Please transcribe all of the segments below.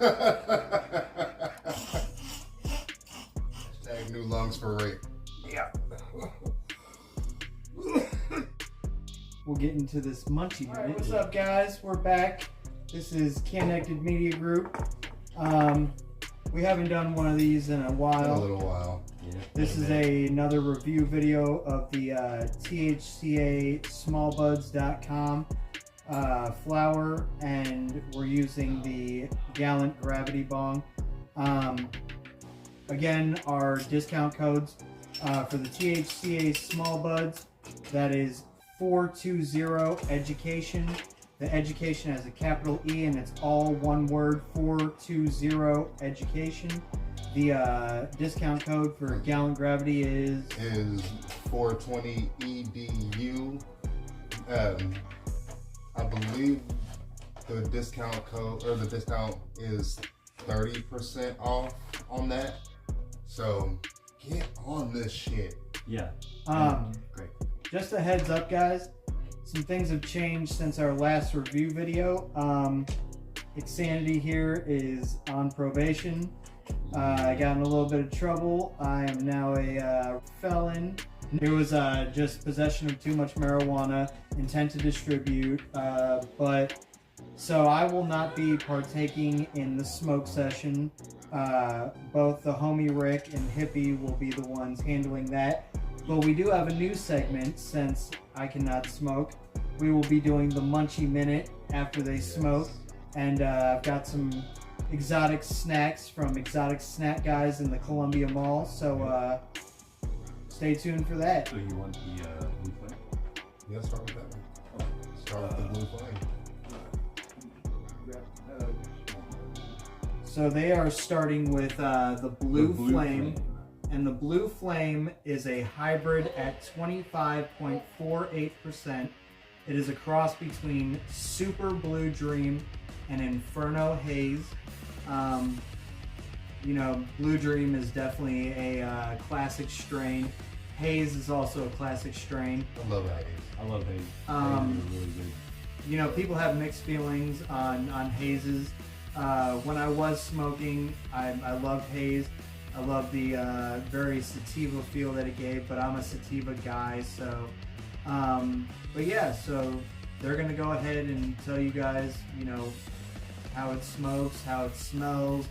Hashtag new lungs for rape. Yeah. We'll get into this Munchie Minute. Alright, What's up, guys? We're back. This is Connected Media Group. We haven't done one of these in a while. In a little while. Yeah. This is another review video of the Thca smallbuds.com flower, and we're using the Gallant Gravity Bong. Again, our discount codes for the Thca Small Buds, that is 420 education. The education has a capital E and it's all one word, 420 education. The discount code for Gallant Gravity is 420 EDU. I believe the discount code or the discount is 30% off on that. So get on this shit. Yeah. Great. Just a heads up, guys. Some things have changed since our last review video. Insanity here is on probation. I got in a little bit of trouble. I am now a felon. It was just possession of too much marijuana, intent to distribute, so I will not be partaking in the smoke session. Both the homie Rick and Hippie will be the ones handling that. But we do have a new segment since I cannot smoke. We will be doing the Munchie Minute after they smoke. And I've got some exotic snacks from Exotic Snack Guys in the Columbia Mall. So stay tuned for that. So you want the blue flame? Yeah, start with that one. Start with the blue flame. So they are starting with the blue flame. And the blue flame is a hybrid at 25.48%. It is a cross between Super Blue Dream and Inferno Haze. You know, Blue Dream is definitely a classic strain. Haze is also a classic strain. I love haze. I love haze. Haze is really good. You know, people have mixed feelings on hazes. When I was smoking, I loved haze. I love the very sativa feel that it gave, but I'm a sativa guy, so but yeah, so they're gonna go ahead and tell you guys, you know, how it smokes, how it smells,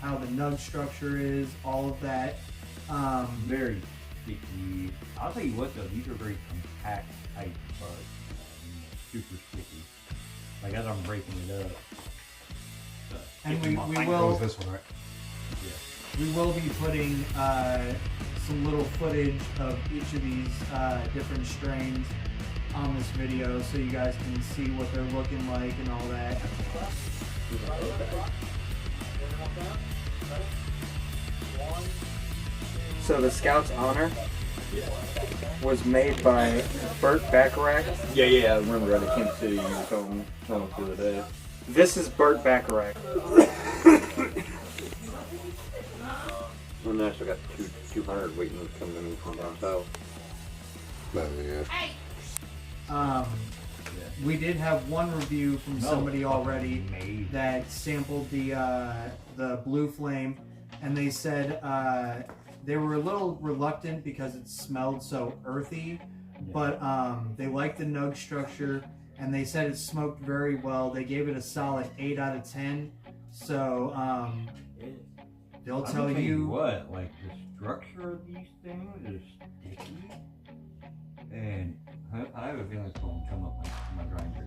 how the nug structure is, all of that. Very sticky. I'll tell you what though, these are very compact type buds. Super sticky. Like as I'm breaking it up. And we That will. was this one, right? Yeah. We will be putting some little footage of each of these different strains on this video so you guys can see what they're looking like and all that. So the Scout's Honor was made by Burt Bacharach. Yeah, I remember that. It came to you and told me the other day. This is Burt Bacharach. And I still got 200 waiting to come in from down south. Oh, yeah. We did have one review from somebody already that sampled the Blue Flame, and they said they were a little reluctant because it smelled so earthy, but they liked the nug structure, and they said it smoked very well. They gave it a solid 8 out of 10. So they'll tell you what, like the structure of these things is sticky, and I have a feeling it's going to come up my grinder.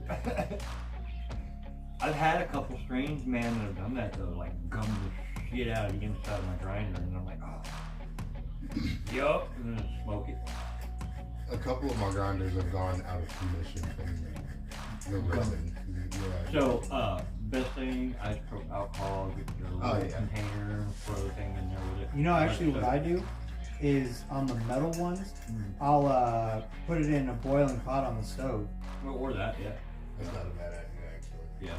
I've had a couple strains, man, that have done that though, like gum the shit out of the inside of my grinder, and I'm like, oh, yup, and then smoke it. A couple of my grinders have gone out of commission from the resin. Yeah. So, best thing, isopropyl alcohol, get your little container, throw the thing in there with it. You know, actually what I do is on the metal ones, I'll put it in a boiling pot on the stove. Well, or that, yeah. That's not a bad idea, actually. Yeah.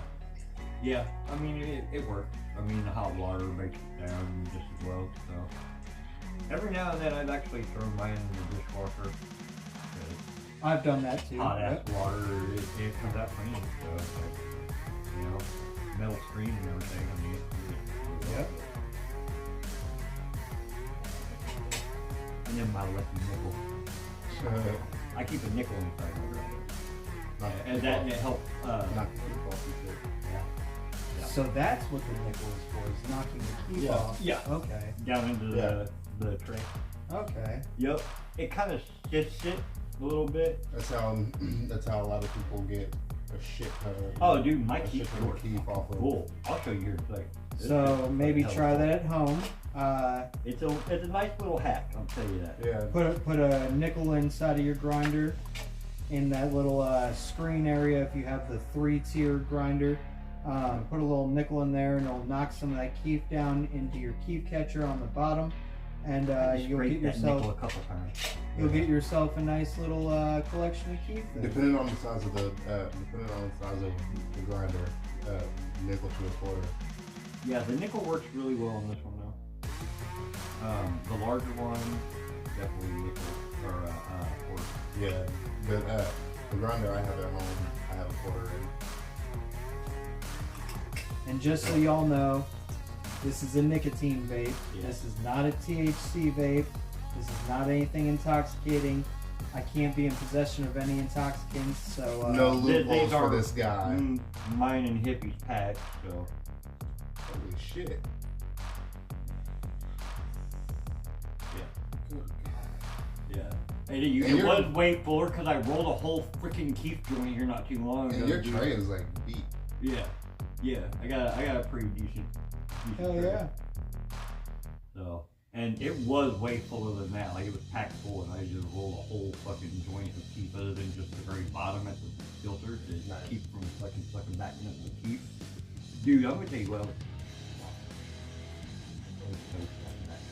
Yeah, I mean, it works. I mean, the hot water breaks it down just as well, so. Every now and then I've actually thrown mine in the dishwasher. I've done that too. Hot ass water, it comes out clean, so, you know. metal screen and everything. I mean, it's Yep. And then my lucky nickel. I keep a nickel inside my grinder. And that helps. Not to keep off the shit. Yeah. So that's what the nickel is for, is knocking the keep Yeah. off. Yeah. Okay. Down into the tray. Okay. Yep. It kind of shifts it a little bit. That's how a lot of people get a shit ton of. Oh, dude, my a keep shit ton of keep off of. cool. I'll show you here in a second. So maybe try that at home. It's a nice little hack. I'll tell you that. Yeah. Put a nickel inside of your grinder in that little screen area. If you have the 3-tier grinder, put a little nickel in there, and it'll knock some of that keef down into your keef catcher on the bottom, and you'll get yourself a couple times. You'll get yourself a nice little collection of keef. Depending on the size of the grinder, nickel to a quarter. Yeah, the nickel works really well on this one though. The larger one, definitely nickel or quarter. Yeah, the grinder I have at home, I have a quarter in. And just so y'all know, this is a nicotine vape. Yeah. This is not a THC vape. This is not anything intoxicating. I can't be in possession of any intoxicants, so No loopholes these for are this guy. Mine and Hippie's pack, so. Holy shit. Yeah. Good God. Yeah. And it was way fuller because I rolled a whole freaking keef joint here not too long ago. And your dude. tray is like deep. Yeah. Yeah. I got a pretty decent hell tray. yeah. So, and it was way fuller than that. Like it was packed full, and I just rolled a whole fucking joint of keef, other than just the very bottom at the filter to Nice. keep from sucking back into the keef. Dude, I'm gonna tell you what.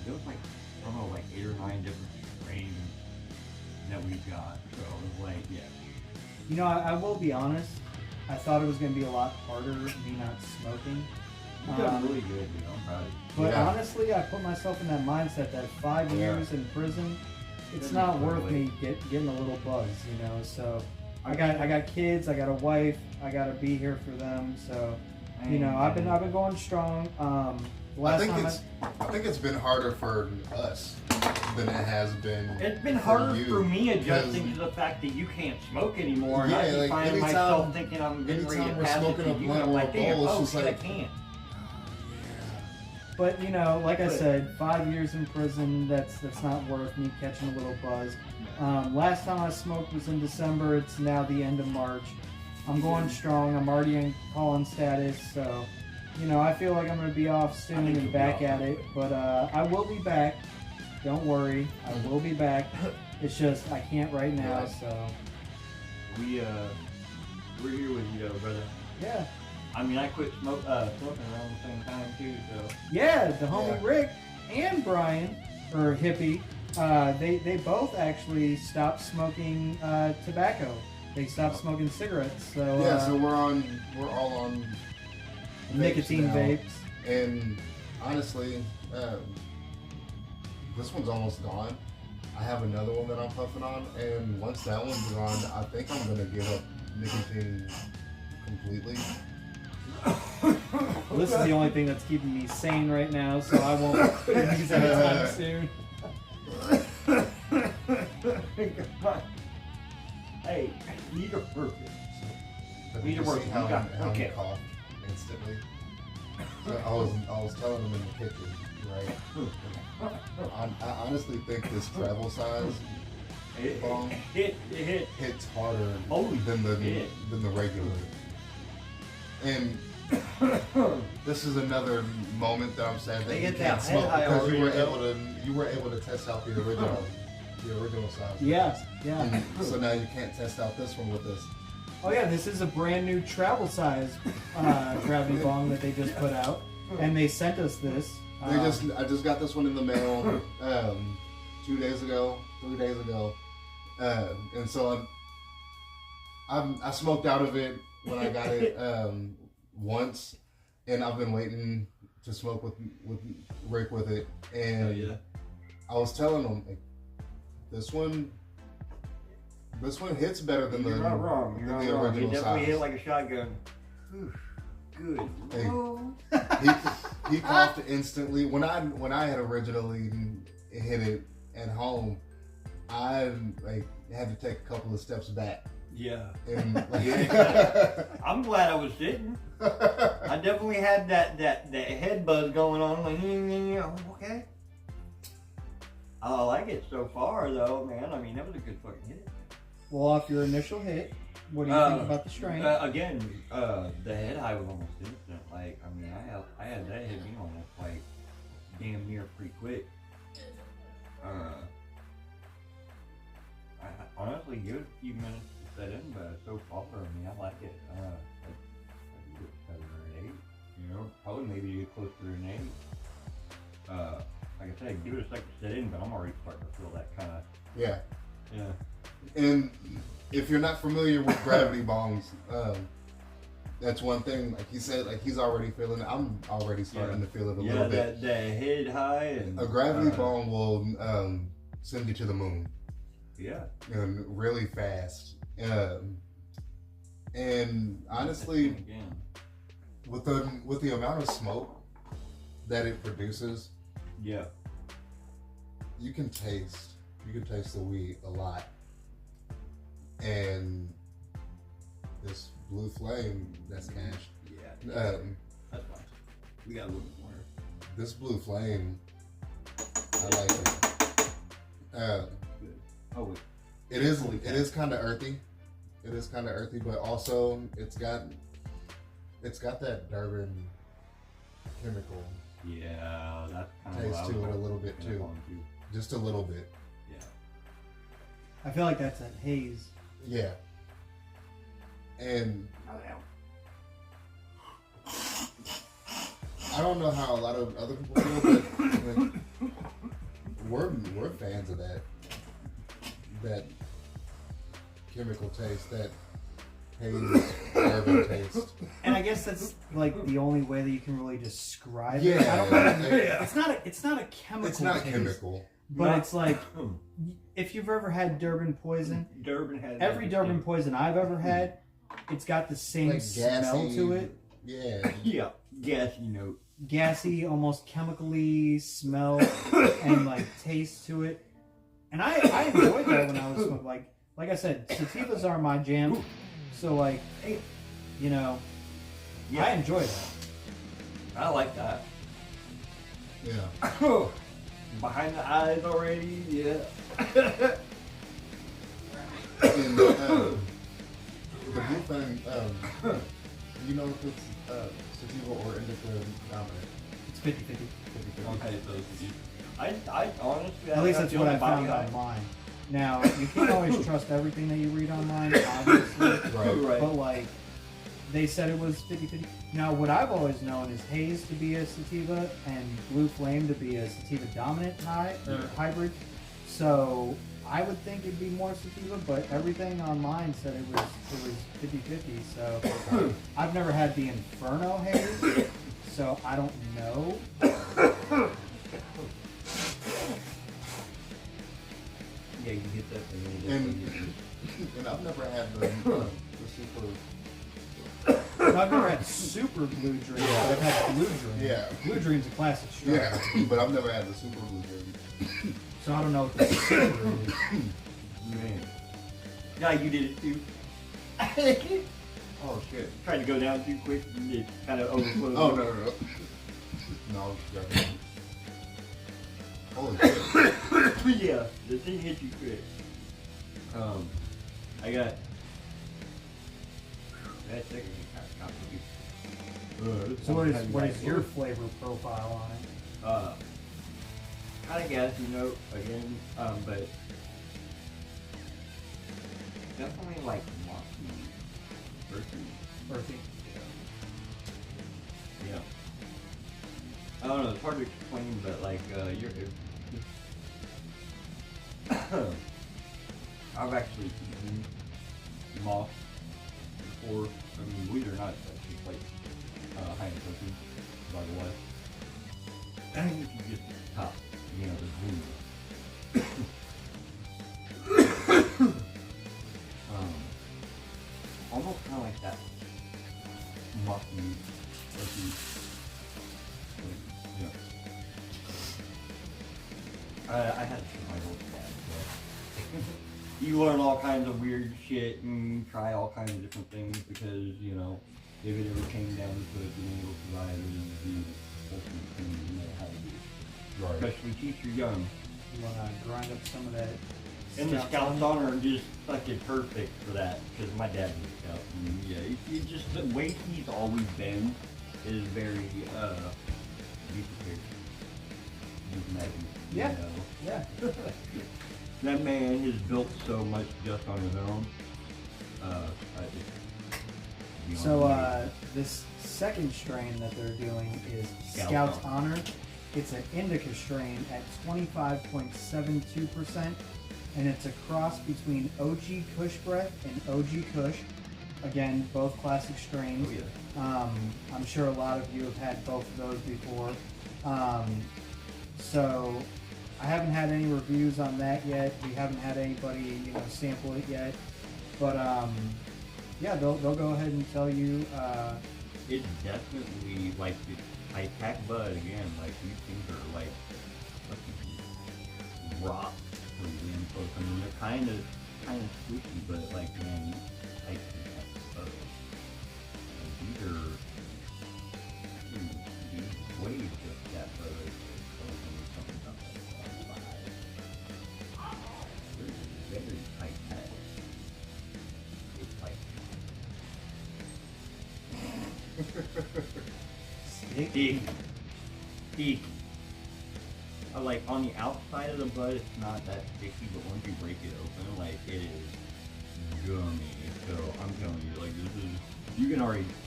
There was like, I don't know, like 8 or 9 different strains that we've got. So it was like, yeah. You know, I will be honest. I thought it was going to be a lot harder, me not smoking. You done really good, dude. I'm proud of you. But Yeah. honestly, I put myself in that mindset that 5 years in prison, it's not worth me getting a little buzz, you know. So I got kids, I got a wife, I got to be here for them. So you know, I've been going strong. I think it's been harder for us than it has been. It's been harder you, for me adjusting because- to the fact that you can't smoke anymore, and Yeah, I keep like, finding anytime- myself thinking I'm getting ready to anytime we're pass it smoking to a you, and blunt I'm or like, a damn, bowl, it's oh just shit, like- I can't. But you know, like I said, 5 years in prison, that's not worth me catching a little buzz. Last time I smoked was in December. It's now the end of March. I'm going strong. I'm already in call-in status, so you know, I feel like I'm going to be off soon and back at it. But I will be back. Don't worry, I will be back. It's just I can't right now, so We're here with you, though, brother. yeah. I mean, I quit smoking around the same time too, so. Yeah, the homie Yeah. Rick and Brian, or Hippie, they both actually stopped smoking tobacco. They stopped smoking cigarettes. So Yeah, so we're all on nicotine now. vapes. And honestly, this one's almost gone. I have another one that I'm puffing on, and once that one's gone, I think I'm gonna give up nicotine completely. Well, this is the only thing that's keeping me sane right now, so I won't use it anytime soon. Hey, you're perfect. But Need you to work. see how You got- he okay. coughed instantly. So I was telling him in the kitchen, right? I honestly think this travel size bong It hits harder Holy than the shit. regular. And this is another moment that I'm sad that They you get can't that smoke head high because you already, were able to test out the original size. Yeah. And so now you can't test out this one with this. Oh yeah, this is a brand new travel size gravity bong that they just put out, and they sent us this. I just got this one in the mail 2 days ago, 3 days ago, and so I smoked out of it when I got it once, and I've been waiting to smoke with Rick with it, and I was telling him like, this one hits better than You're not wrong. than You're not the wrong. It original definitely size. hit like a shotgun. Whew. Good Hey. Lord. he coughed instantly. When I had originally hit it at home, I like had to take a couple of steps back. Yeah. And I'm glad I was sitting. I definitely had that head buzz going on. Like, okay. I like it so far, though, man. I mean, that was a good fucking hit. Well, off your initial hit, what do you think about the strain? Again, the head high was almost instant. Like, I mean, I had that hit me almost like damn near pretty quick. I honestly give it a few minutes to set in, but so far, I mean, I like it. I'd give it a 7 or an 8. You know, probably maybe get closer to an 8. Like I said, give it a second to set in, but I'm already starting to feel that kind of. Yeah. Yeah. And if you're not familiar with gravity bongs, that's one thing. Like he said, like he's already feeling it. I'm already starting to feel it a little bit. Yeah, that head high and A gravity bong will send you to the moon. Yeah. And really fast. And honestly, Again. with the amount of smoke that it produces, Yeah. you can taste the weed a lot. And this blue flame that's cashed. Yeah. That's fine. We got a little bit more. This blue flame, I like it. Good. Oh, It is kind of earthy. It is kind of earthy, but also it's got that Durban chemical yeah, that's kind of taste to it a little bit too. Just a little bit. Yeah. I feel like that's a haze. Yeah. And I don't know how a lot of other people feel, but like, we're fans of that chemical taste, that haze urban taste. And I guess that's like the only way that you can really describe it. Yeah, I don't know. yeah. It's not a chemical. It's not taste, chemical. but it's like if you've ever had Durban poison. Durban has Every Durban poison I've ever had, it's got the same Like smell gassy, to it. Yeah. Yeah. Gassy note. Gassy, almost chemically smell and like taste to it. And I enjoyed that when I was smoking. Like I said, sativas are my jam. So like, you know, I enjoy that. I like that. Yeah. Behind the eyes already, yeah. And the blue thing, you know if it's sativa or indica dominant? It's 50-50. Okay, so I honestly, At least that's what I found out. online. Now, you can't always trust everything that you read online, obviously. Right. But like, they said it was 50-50. Now, what I've always known is haze to be a sativa and blue flame to be a sativa dominant hybrid. So I would think it'd be more sativa, but everything online said it was 50-50. So I've never had the Inferno haze, so I don't know. Yeah, you can get that thing. And I've never had the super. I've never had super blue dream, but I've had blue dream. Yeah. Blue dream's a classic strain. Yeah, but I've never had the super blue dream. So I don't know what the super is. Man. Yeah, you did it too. Oh shit. Tried to go down too quick and it kind of overflowed. Oh no. No, I was joking. Holy shit. Yeah, the thing hit you quick. I got that second kind of So what is your flavor profile on it? Kind of gassy note again, but definitely like mossy, Earthy. Yeah. I don't know. It's hard to explain, but like I've actually eaten moss before. I mean, believe it or not, it's actually quite high in protein, by the way. I think if you just top, you know, the zoom. Almost kind of like that mossy Yeah. I had to show my old dad, so you learn all kinds of weird shit and try all kinds of different things because, you know, if it ever came down to it, being able to survive is the ultimate thing you know how to do. Right. Especially teach your young. You wanna grind up some of that? And the Scout Scout's Honor? Honor just fucking perfect for that because my dad was a Scout. And yeah, it just the way he's always been is very be prepared. Use magic. Yeah. You know? Yeah. That man has built so much just on his own. So this second strain that they're doing is Scout's Honor. It's an indica strain at 25.72%, and it's a cross between OG Kush Breath and OG Kush. Again, both classic strains. Oh, yeah. I'm sure a lot of you have had both of those before. So I haven't had any reviews on that yet. We haven't had anybody, sample it yet. But yeah, they'll go ahead and tell you. It's definitely like I pack bud again. Like these things are like fucking rock for the close. I mean, they're kind of squishy, but like man, I can pack bud. These are these waves just that bud. Something about that. They're very tight pack. It's like. Sticky. Like on the outside of the bud, it's not that sticky, but once you break it open, like it is gummy. So I'm telling you, like this is,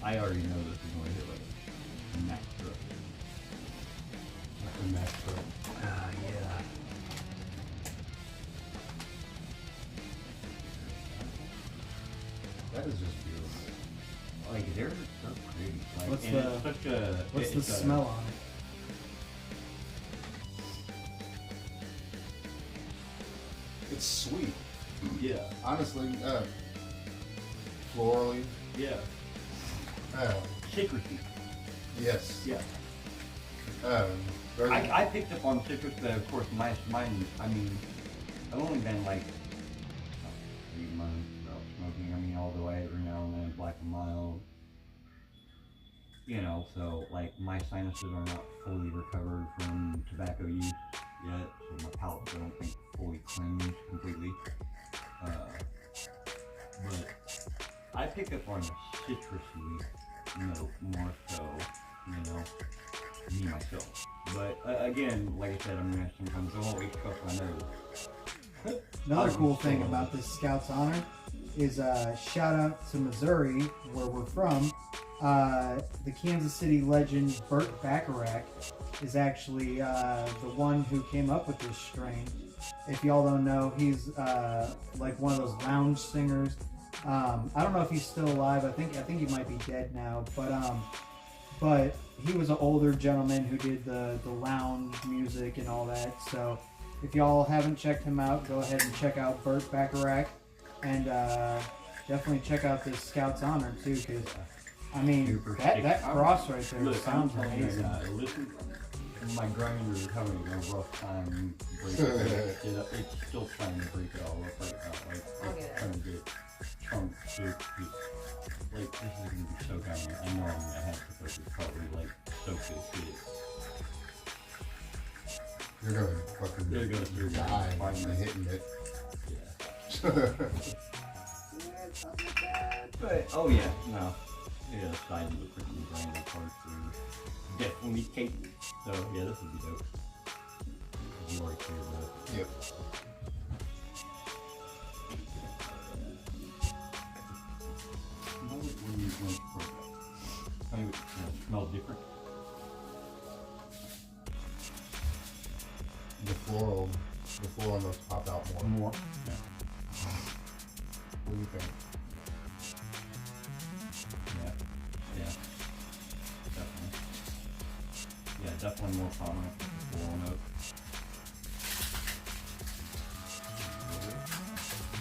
I already know this is going to hit like max throat. Like a max throat. Yeah. That is just beautiful. Like they're so pretty. Like, What's and the- it's such a What's the it's a- smell on it? It's sweet. Yeah. Honestly, florally. Yeah. Citrusy. Yes. Yeah. Very, I picked up on citrus, but of course mine. I mean, I've only been like 3 months without smoking. I mean, although I every now and then black and mild. You know, so like my sinuses are not fully recovered from tobacco use yet, so my palate I don't think fully cleansed completely. But I picked up on a citrusy note more so, me myself. But again, like I said, I'm gonna sometimes go always trust my nose. Another cool thing about this Scout's Honor is shout out to Missouri, where we're from. The Kansas City legend Burt Bacharach is actually the one who came up with this strain. If y'all don't know, he's like one of those lounge singers. I don't know if he's still alive. I think he might be dead now. But he was an older gentleman who did the lounge music and all that. So if y'all haven't checked him out, go ahead and check out Burt Bacharach, and definitely check out this Scout's Honor too, because I mean that cross right there sounds amazing. Listen, my grinder is having a rough time breaking it up. It's still trying to break it all up right now. Like it's trying to get chunks shaped. Like this is gonna be so gummy. I know I'm gonna have to put this probably like soak this shit. you're gonna fucking die by hitting it. Yeah. But oh yeah, no. Yeah, side of the freaking grinder parts are definitely cake. So yeah, this would be dope. You already cleared that. Yep. Smells different. The floral notes pop out more. More. Yeah. What do you think? Yeah. Definitely. Yeah, definitely more prominent floral note.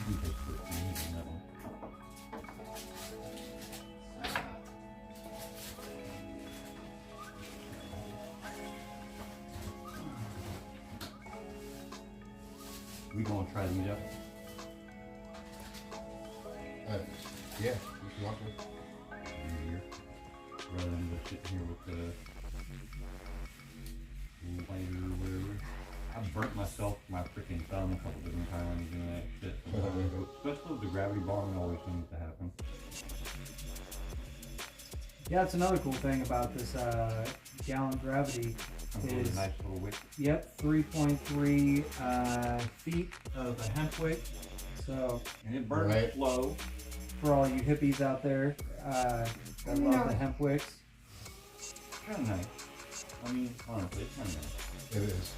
You can taste it in that one. We gonna try these out? Yeah, if you want to. Here. Rather than just sitting here with the lighter or whatever. I burnt myself my freaking thumb a couple different times doing that shit. Especially with the gravity bong, it always seems to happen. Yeah, that's another cool thing about this gallon gravity is, nice little wick. yep, 3.3 feet of a hemp wick. So, And it burns slow. for all you hippies out there that love the hemp wicks. Kind of nice. I mean, honestly, it's kind of nice. It is.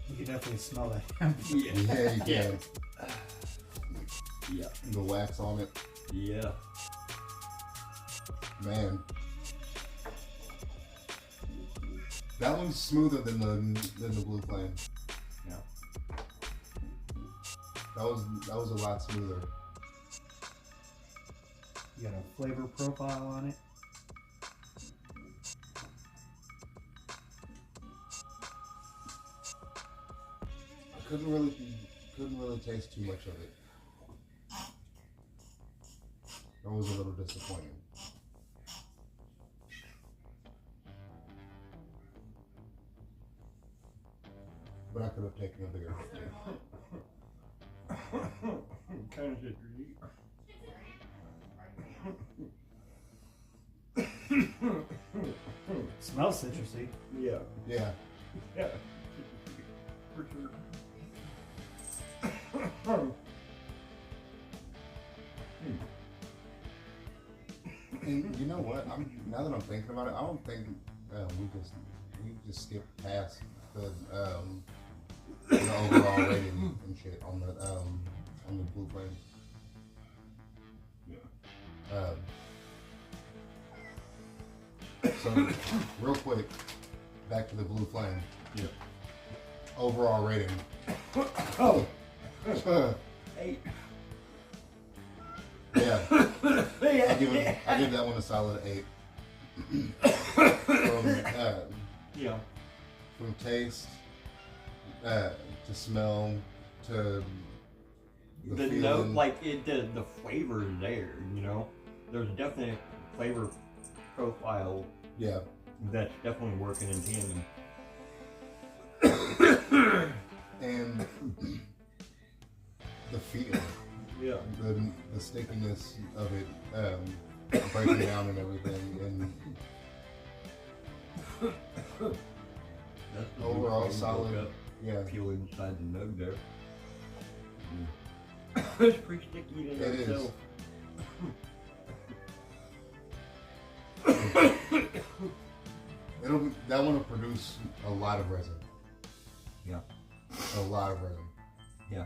You can definitely smell that hemp. Yeah. Yeah, you can. Yeah. The wax on it. Yeah. Man. That one's smoother than the blue flame. Yeah. That was a lot smoother. You got a flavor profile on it. I couldn't really taste too much of it. That was a little disappointing. But I could have taken a bigger hit too. Kind of citrusy. Smells citrusy. Yeah. Yeah. Yeah. For sure. And you know what? Now that I'm thinking about it, I don't think we just skipped past the overall rating and shit on the blue flame. Yeah. So real quick, back to the blue flame. Yeah. Overall rating. Oh. 8. 8. Yeah. I give that one a solid 8. Yeah. From taste to smell to The feeling. note, like the flavor is there, you know. There's definite flavor profile. Yeah. That's definitely working in tandem. And the feel. Yeah. The stickiness of it, breaking down and everything, and That's the overall blue flame solid. broke up, Yeah, peel inside the nug there. It's pretty sticky in it is. itself. That one will produce a lot of resin. Yeah. A lot of resin. Yeah.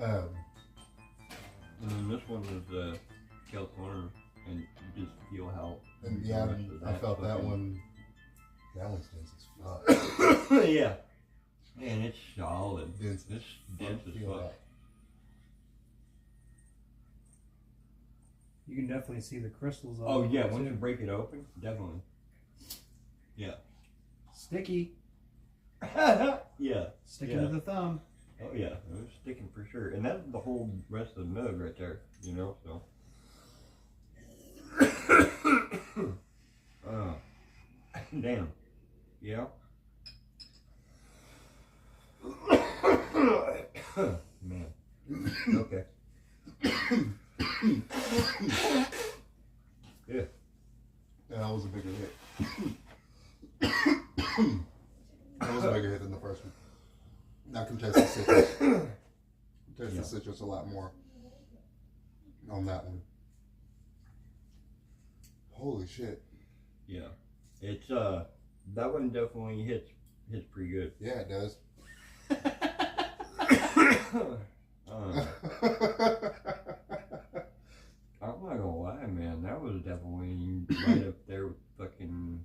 Um, And then this one is California, and you just feel how. and yeah, the rest of I felt that fucking- one. That one's dense as fuck. Yeah. Man, it's solid. Dense. It's dense as Feel fuck. that. You can definitely see the crystals on Oh it, yeah, too. once you break it open, definitely. Yeah. Sticky. Yeah. Sticking Yeah. to the thumb. Oh yeah, it was sticking for sure, and that's the whole rest of the nug right there, you know. So. Damn. Yeah. Man. Okay. Yeah. That was a bigger hit. That was a bigger hit than the first one. I can taste the citrus. Taste the citrus a lot more on that one. Holy shit. Yeah. It's that one definitely hits hits pretty good. Yeah, it does. I'm not gonna lie, man. That was definitely right up there with fucking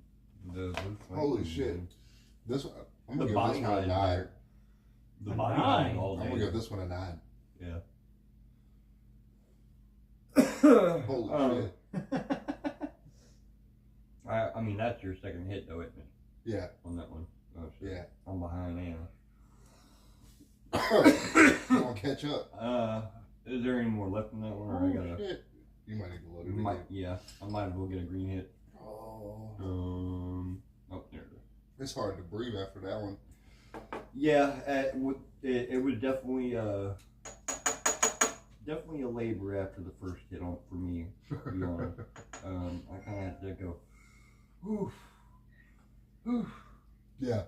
the Blue Flame. Holy shit! This one, I'm gonna The give body this one a high 9. there. The A body 9? high all I'm day. gonna give this one a 9. Yeah. Holy shit! I mean, that's your second hit, though, isn't it? Yeah. On that one. Oh, shit. Yeah. I'm behind now. Come on, catch up. Is there any more left in that one? Or I gotta. Shit. You might need to load it. Yeah, I might as well get a green hit. Oh. Oh, there it is. It's hard to breathe after that one. Yeah, it was definitely definitely a labor after the first hit on for me. To be honest. I kind of had to go. Oof. Oof. Yeah.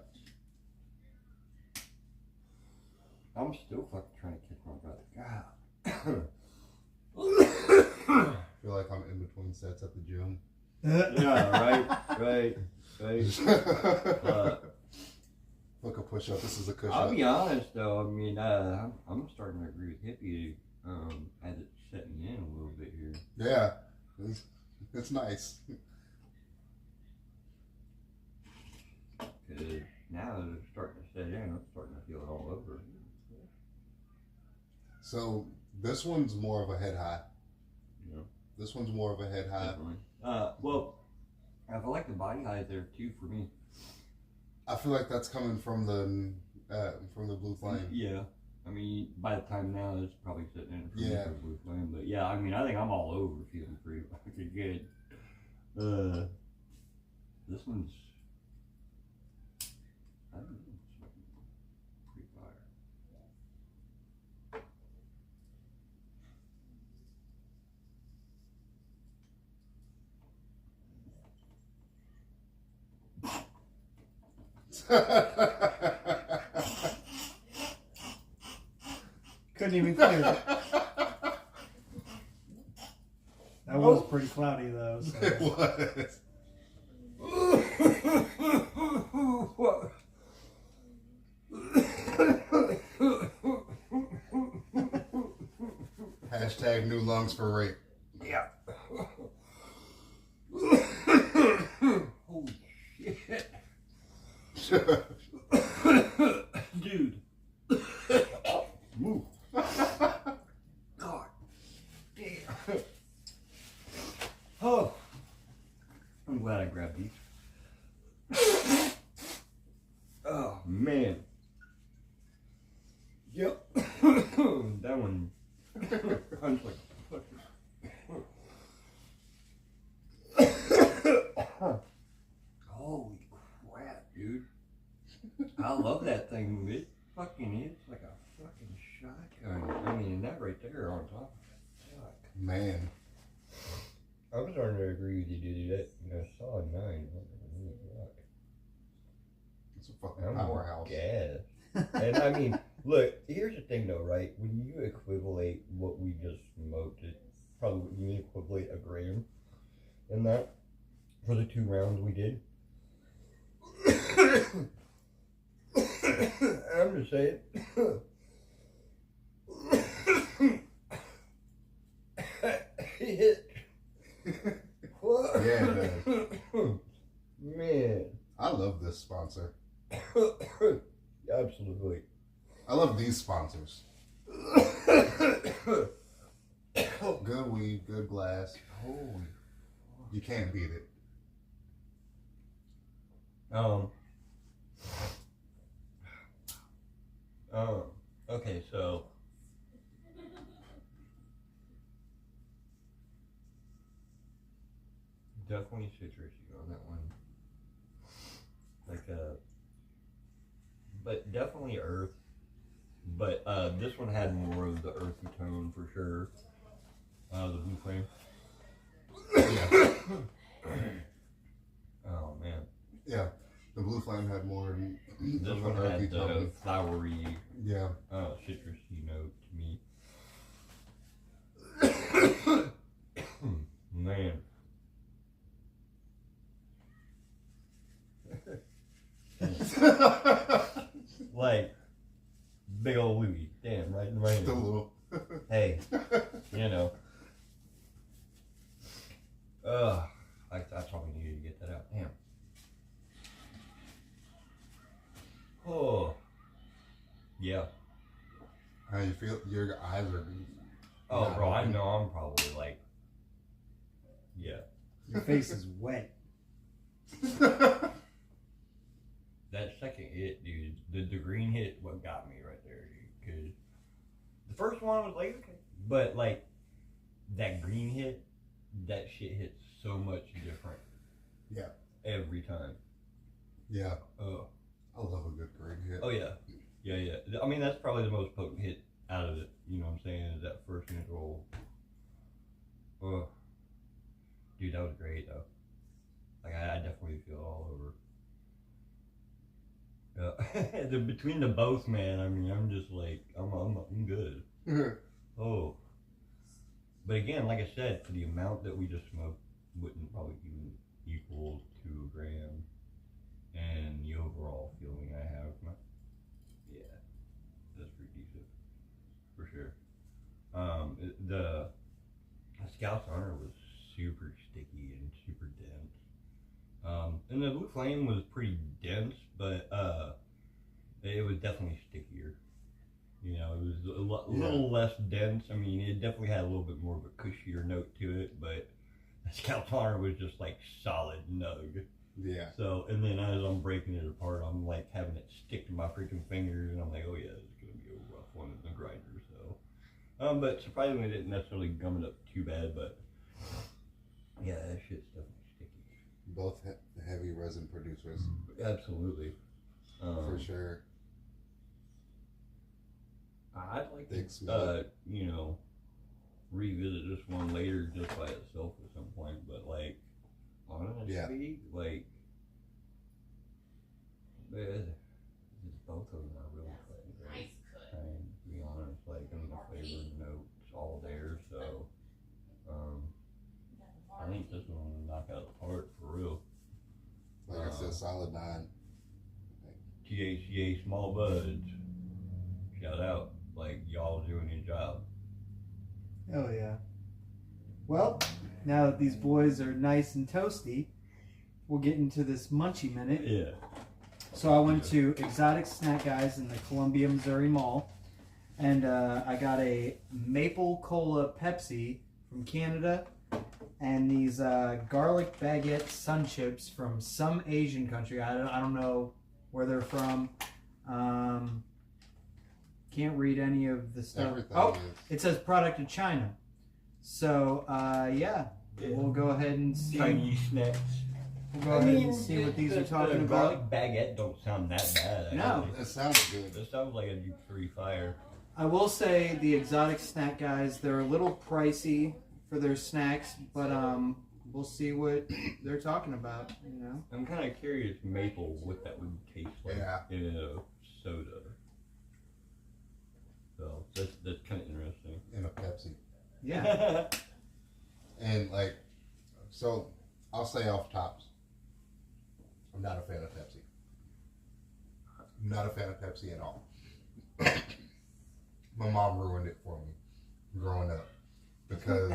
I'm still fucking trying to catch my breath. God. I feel like I'm in between sets at the gym. Yeah, right. Look, a push up. This is a cushion. I'll be honest though. I mean, I'm starting to agree with Hippie as it's setting in a little bit here. Yeah, it's nice. Because now that it's starting to set in, I'm starting to feel it all over. So this one's more of a head high. Yeah. This one's more of a head high. Definitely. Well, I feel like the body high is there too for me. I feel like that's coming from the Blue Flame. Yeah. I mean, by the time now, it's probably sitting in for me Yeah. for the Blue Flame. But yeah, I mean, I think I'm all over feeling pretty fucking good. This one's, I don't know, it's pretty fire. Couldn't even clear it. That was pretty cloudy though. So. It was. Hashtag new lungs for rape. Yeah. Holy shit. Dude. Move. God damn. Oh. I'm glad I grabbed these. Oh, man. Yep. That one punched like a fucking... Holy crap, dude. I love that thing. It fucking is like a fucking shotgun. I mean, that right there on top of it. Fuck. Man. I'm starting to agree with you, dude. That, solid 9. It's a fucking powerhouse. Gas. And I mean, look, here's the thing though, right? When you equivalate what we just smoked, it probably you equivalate a gram in that for the 2 rounds we did. I'm just saying. What? Yeah, it does. Man. I love this sponsor. Absolutely. I love these sponsors. Good weed, good glass. Holy. You can't beat it. Okay, so definitely citrusy on that one. Like but definitely earth. But this one had more of the earthy tone for sure. The Blue Flame. Yeah. Oh man. Yeah. The Blue Flame had more. This one had the flowery, yeah, citrusy note to me. Man. hey, you know. I probably needed to get that out. Damn. Oh. Yeah. How you feel? Your eyes are. Oh, bro, I know I'm probably like. Yeah. Your face is wet. That second hit, dude, the green hit, what got me right there, dude. Because the first one was like, okay. But, like, that green hit, that shit hits so much different. Yeah. Every time. Yeah. Oh. I love a good green hit. Oh, yeah. Yeah. I mean, that's probably the most potent hit out of it. You know what I'm saying? Is that first mid roll. Oh. Dude, that was great, though. Like, I definitely feel all over. Between the both, man, I mean, I'm just like, I'm good. Oh. But again, like I said, for the amount that we just smoked, wouldn't probably even equal to a gram. And the overall feeling I have, yeah, that's pretty decent, for sure. The Scout's Honor was super sticky and super dense. And the Blue Flame was pretty dense, but it was definitely stickier. You know, it was a little less dense. I mean, it definitely had a little bit more of a cushier note to it, but the Scout's Honor was just like solid nug. Yeah. So, and then as I'm breaking it apart, I'm like having it stick to my freaking fingers, and I'm like, oh yeah, it's gonna be a rough one in the grinder. So, but surprisingly, it didn't necessarily gum it up too bad. But yeah, that shit's definitely sticky. Both heavy resin producers. Absolutely. For sure. I'd like to, you know, revisit this one later just by itself at some point. But like, honestly, like, both of them are really fucking great. I mean, to be honest, like, I mean, the flavor notes all there. So, I think this one will knock out the park for real. Like I said, solid 9. THCA Small Buds. Shout out. Like, y'all doing your job. Hell yeah. Well, now that these boys are nice and toasty, we'll get into this Munchie Minute. Yeah. So I went to Exotic Snack Guys in the Columbia, Missouri Mall, and I got a Maple Cola Pepsi from Canada, and these garlic baguette sun chips from some Asian country. I don't know where they're from. Can't read any of the stuff. It says product of China. So yeah, we'll go ahead and see. Chinese snacks. We'll go ahead and see what these are talking about. Garlic baguette don't sound that bad. No, that sounds good. It sounds like a deep free fire. I will say the Exotic Snack Guys, they're a little pricey for their snacks, but we'll see what they're talking about. You know, I'm kind of curious, maple, what that would taste like in a soda. So that's kind of interesting. In a Pepsi. Yeah. And like, so I'll say off tops, I'm not a fan of Pepsi. I'm not a fan of Pepsi at all. My mom ruined it for me growing up because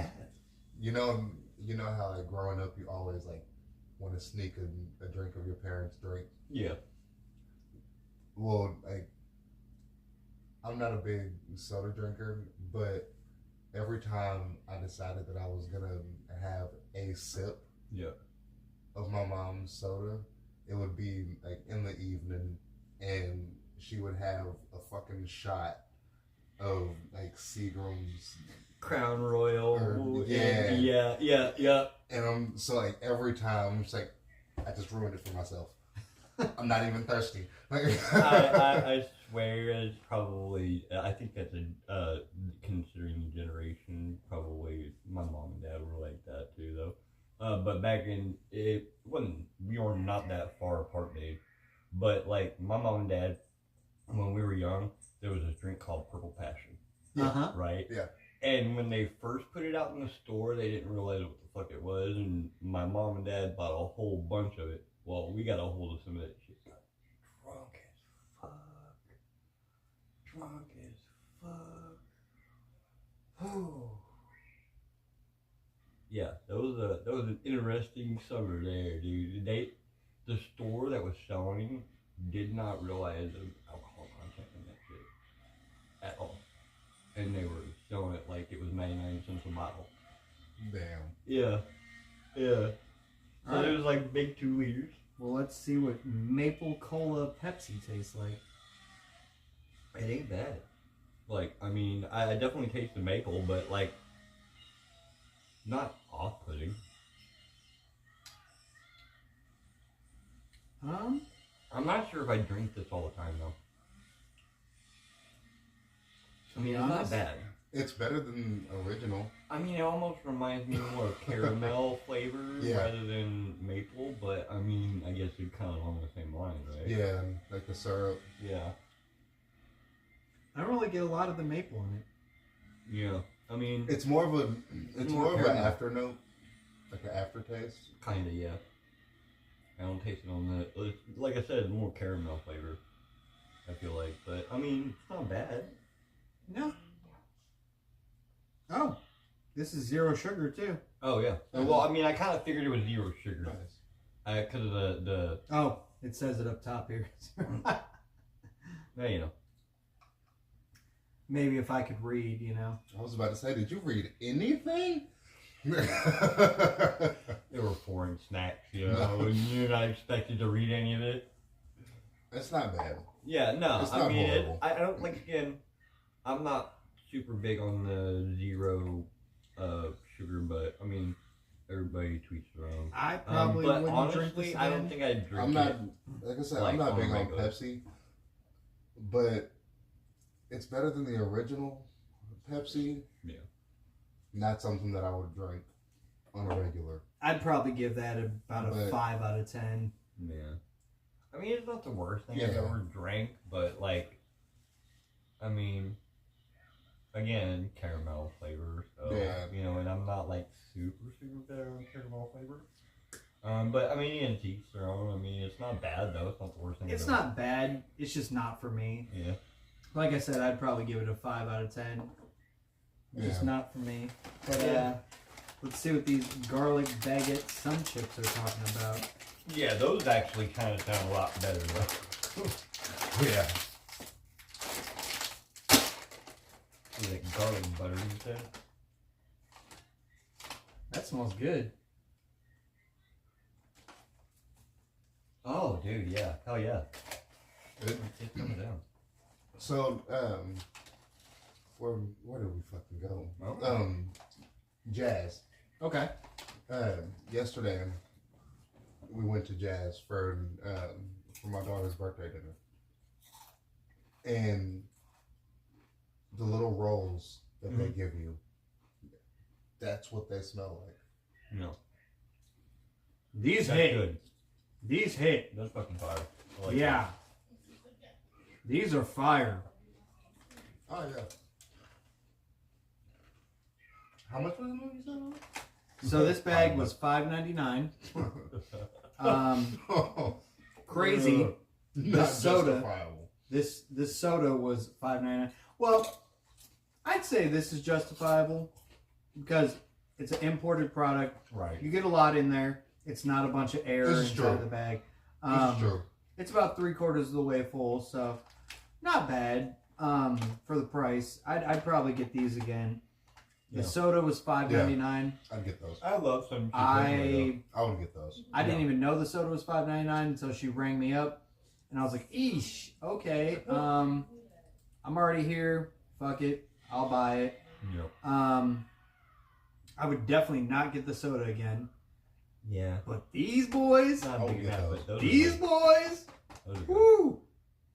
you know how like growing up you always like want to sneak a drink of your parents' drink. Yeah. Well, like, I'm not a big soda drinker, but every time I decided that I was gonna have a sip of my mom's soda, it would be like in the evening, and she would have a fucking shot of like Seagram's Crown Royal. Yeah. And I'm so like every time I'm just like, I just ruined it for myself. I'm not even thirsty. I swear it's probably, I think that's a, considering the generation, probably my mom and dad were like that too though. But back in, it wasn't, we were not that far apart, Dave. But like my mom and dad, when we were young, there was this drink called Purple Passion. Right? Yeah. And when they first put it out in the store, they didn't realize what the fuck it was. And my mom and dad bought a whole bunch of it. Well, we got a hold of some of that shit. Got drunk as fuck. Yeah, that was an interesting summer there, dude. The store that was selling did not realize the alcohol content in that shit at all, and they were selling it like it was 99 cents a bottle. Damn. Yeah. So Alright. it was like big 2 liters. Well, let's see what maple cola Pepsi tastes like. It ain't bad. Like, I mean, I definitely taste the maple, but like, not off-putting. I'm not sure if I drink this all the time though. I mean, it's not bad. It's better than original. I mean, it almost reminds me more of caramel flavor Yeah. rather than maple, but I mean, I guess it's kind of along the same lines, right? Yeah, like the syrup. Yeah. I don't really get a lot of the maple in it. Yeah. I mean, It's more of a, it's more more of an caramel. afternote, like an aftertaste. kinda, yeah. I don't taste it on the, like I said, more caramel flavor, I feel like. But, I mean, it's not bad. No. Oh, this is 0 sugar too. Oh, yeah. Well, I mean, I kind of figured it was 0 sugar. Nice. Because of the, Oh, it says it up top here. yeah, you know. Maybe if I could read, you know. I was about to say, did you read anything? They were foreign snacks, you know, and you're not expected to read any of it. It's not bad. Yeah, no, It's I not mean, horrible. I don't, like, again, I'm not super big on the 0 sugar, but, I mean, everybody tweets their own. I probably but wouldn't honestly, drink this I don't again. think I'd drink I'm not, it. like I said, like I'm not on big on regular. Pepsi, but it's better than the original Pepsi. Yeah. Not something that I would drink on a regular. I'd probably give that about a But- 5 out of 10. Yeah. I mean, it's not the worst thing I've Yeah. ever drank, but, like, I mean, again, caramel flavor, so, Yeah. you know, and I'm not, like, super bitter on caramel flavor. But, I mean, in teeth their own. I mean, it's not bad, though. It's not the worst thing It's I've ever- not bad. It's just not for me. Yeah. Like I said, I'd probably give it a 5 out of 10. It's just Yeah. not for me. But Yeah. let's see what these garlic baguette sun chips are talking about. Yeah, those actually kind of sound a lot better, though. Yeah. Is it garlic butter, you said? That smells good. Oh, dude, yeah. Hell yeah. It- It's coming down. So, where did we fucking go? Oh. Jazz. Okay. Yesterday, we went to Jazz for my daughter's birthday dinner, and the little rolls that they give you, that's what they smell like. No. These That's hit. good. These hit. That's fucking fire. I like Yeah. These are fire. Oh yeah. How much was the movie you So this bag was $5.99. Crazy. Not soda. justifiable. This soda was $5.99. Well, I'd say this is justifiable because it's an imported product. Right. You get a lot in there. It's not a bunch of air This is inside true. the bag. This is true. It's about 3/4 of the way full, so not bad for the price. I'd probably get these again. The Yeah. soda was $5.99. I'd get those. I love some. I I would get those. didn't even know the soda was $5.99 until she rang me up, and I was like, "Eesh, okay. I'm already here. Fuck it, I'll buy it." Yep. I would definitely not get the soda again. Yeah. But these boys, Not I big would get fan, those. but those these are good. boys, Those are good. woo!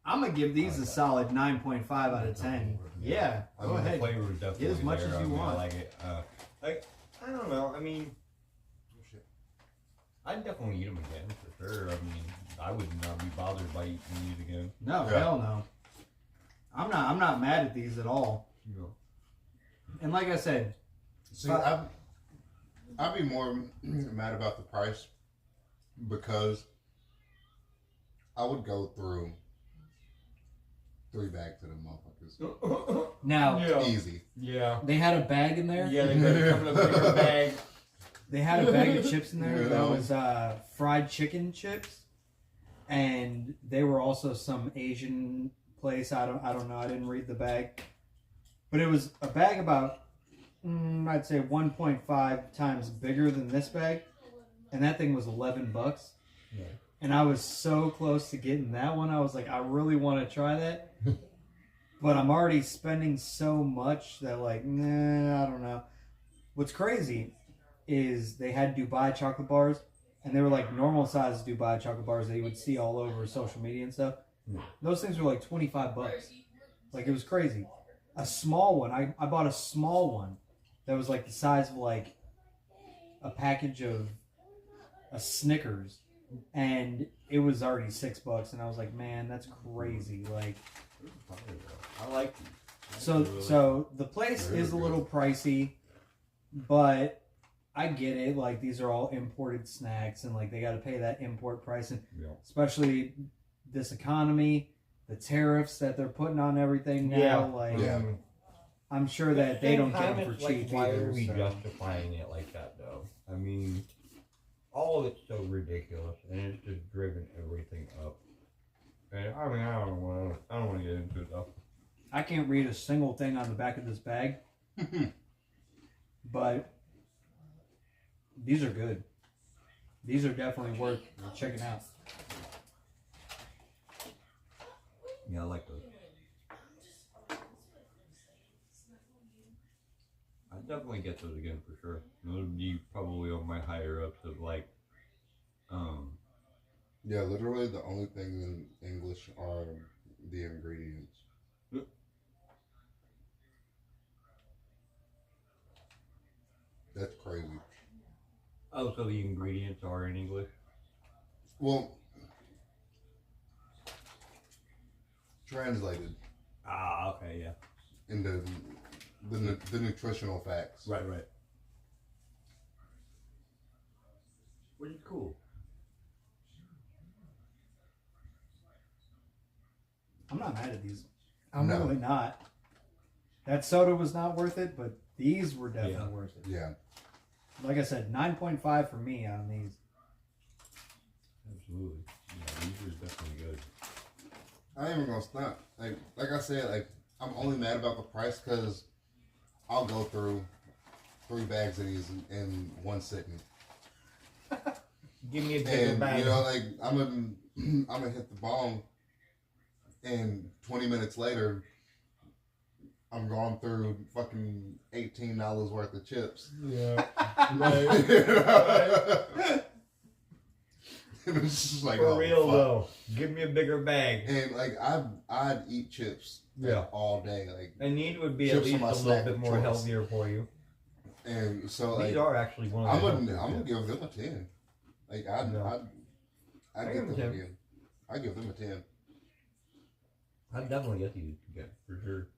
I'm gonna give these I a like that. solid 9.5 out of 10. Yeah, I go mean, ahead. the flavor is definitely Get as much there. as you I mean, want. I like it. Like, I don't know. I mean, I'd definitely eat them again for sure. I mean, I would not be bothered by eating these again. No, Yeah. hell no. I'm not mad at these at all. You know. And like I said, See, I'd be more mad about the price because I would go through 3 bags of them motherfuckers. is Now, easy. Yeah. they had a bag in there. Yeah, they better come in a bigger bag. They had a bag of chips in there Yeah. that was fried chicken chips, and they were also some Asian place. I don't know. I didn't read the bag, but it was a bag about I'd say 1.5 times bigger than this bag, and that thing was $11. Yeah. And I was so close to getting that one. I was like, I really want to try that, but I'm already spending so much that like, nah, I don't know. What's crazy is they had Dubai chocolate bars, and they were like normal sized Dubai chocolate bars that you would see all over social media and stuff. Yeah. Those things were like $25. Like, it was crazy. A small one, I bought a small one that was like the size of like a package of a Snickers, and it was already $6, and I was like, man, that's crazy. Like, I like these. so the place is a little pricey, but I get it. Like, these are all imported snacks, and like they got to pay that import price, and especially this economy, the tariffs that they're putting on everything now. Like, I'm sure that they don't get them for cheap why either. are we So. justifying it like that, though? I mean, all of it's so ridiculous, and it's just driven everything up. And I mean, I don't want to get into it though. I can't read a single thing on the back of this bag, but these are good. These are definitely worth checking out. Yeah, I like those. I'd definitely get those again for sure. Those would be probably on my higher ups of like, Yeah, literally the only things in English are the ingredients. That's crazy. Oh, so the ingredients are in English? Well, translated Ah, okay, yeah. into the nutritional facts. Right. Which is cool. I'm not mad at these. I'm No. really not. That soda was not worth it, but these were definitely worth it. Yeah. Like I said, 9.5 for me on these. Absolutely. Yeah, these are definitely good. I ain't even gonna stop. Like I said, like I'm only mad about the price because I'll go through 3 bags of these in one sitting. Give me a bigger And bag. you know, like I'm gonna hit the bong, and 20 minutes later, I'm going through fucking $18 worth of chips. Yeah. And it's just like, For oh, real fuck. though. Give me a bigger bag. And like I'd eat chips all day. Like, And these would be Chips at least are my a little snack bit of more choice. healthier for you. and so like These are actually one of the I'm healthier gonna chips. give them a 10. Like I'd I give give them them a 10. I give them a 10. I'd definitely get these again, for sure.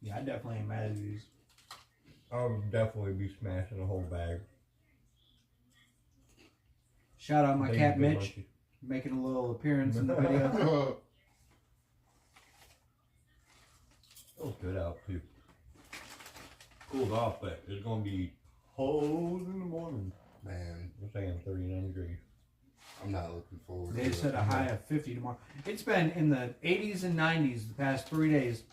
Yeah, I definitely ain't mad at these. I would definitely be smashing a whole bag. Shout out my They cat good Mitch, munchies. making a little appearance in the video. It was good out too. Cooled off, but it's gonna be cold in the morning. Man, We're saying 39 degrees. I'm not looking forward to They it. said a high of 50 tomorrow. It's been in the 80s and 90s the past 3 days.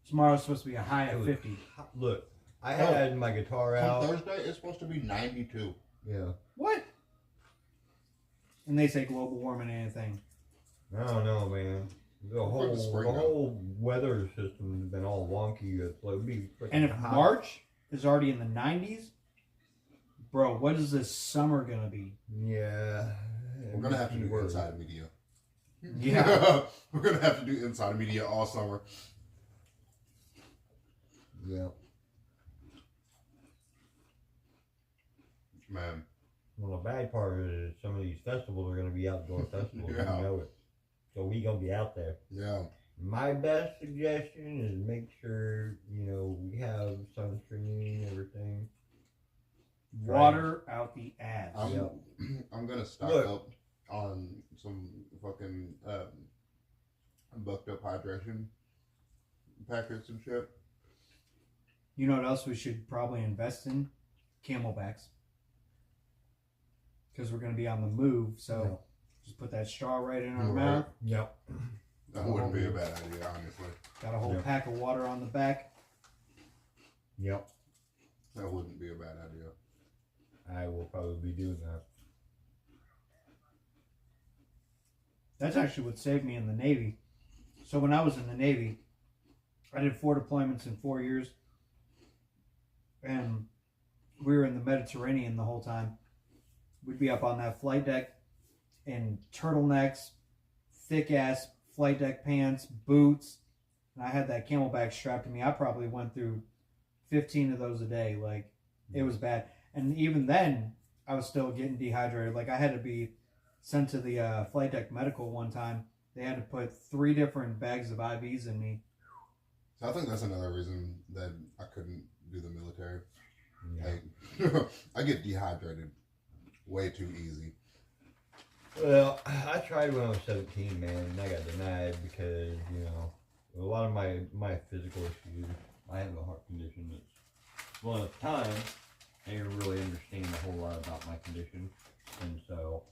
Tomorrow's supposed to be a high of 50. Look, I had my guitar On out. Thursday, it's supposed to be 92. Yeah. What? And they say global warming and anything. I don't know, man. The whole weather system has been all wonky. It's like be And if hot. March is already in the 90s, bro, what is this summer going to be? Yeah. We're gonna have to do Keyword. inside media. Yeah. We're gonna have to do inside media all summer. Yeah. Man. Well, the bad part is some of these festivals are going to be outdoor festivals. Yeah. You know it. So we going to be out there. Yeah. My best suggestion is make sure, we have sunscreen, everything. Water out the ass. I'm gonna stock Look. up on some fucking bucked up hydration packets and shit. You know what else we should probably invest in? Camelbacks. Because we're going to be on the move, so just put that straw right in our mouth. Yep. That wouldn't be a bad idea, honestly. Got a whole pack of water on the back. Yep. That wouldn't be a bad idea. I will probably be doing that. That's actually what saved me in the Navy. So when I was in the Navy, I did 4 deployments in 4 years. And we were in the Mediterranean the whole time. We'd be up on that flight deck in turtlenecks, thick-ass flight deck pants, boots. And I had that Camelback strapped to me. I probably went through 15 of those a day. Like, it was bad. And even then, I was still getting dehydrated. Like, I had to be sent to the flight deck medical one time. They had to put 3 different bags of IVs in me. So I think that's another reason that I couldn't do the military. Yeah. Like, I get dehydrated way too easy. Well, I tried when I was 17, man, and I got denied because, you know, a lot of my physical issues. I have a heart condition that's, well, at the time, I didn't really understand a whole lot about my condition, and so.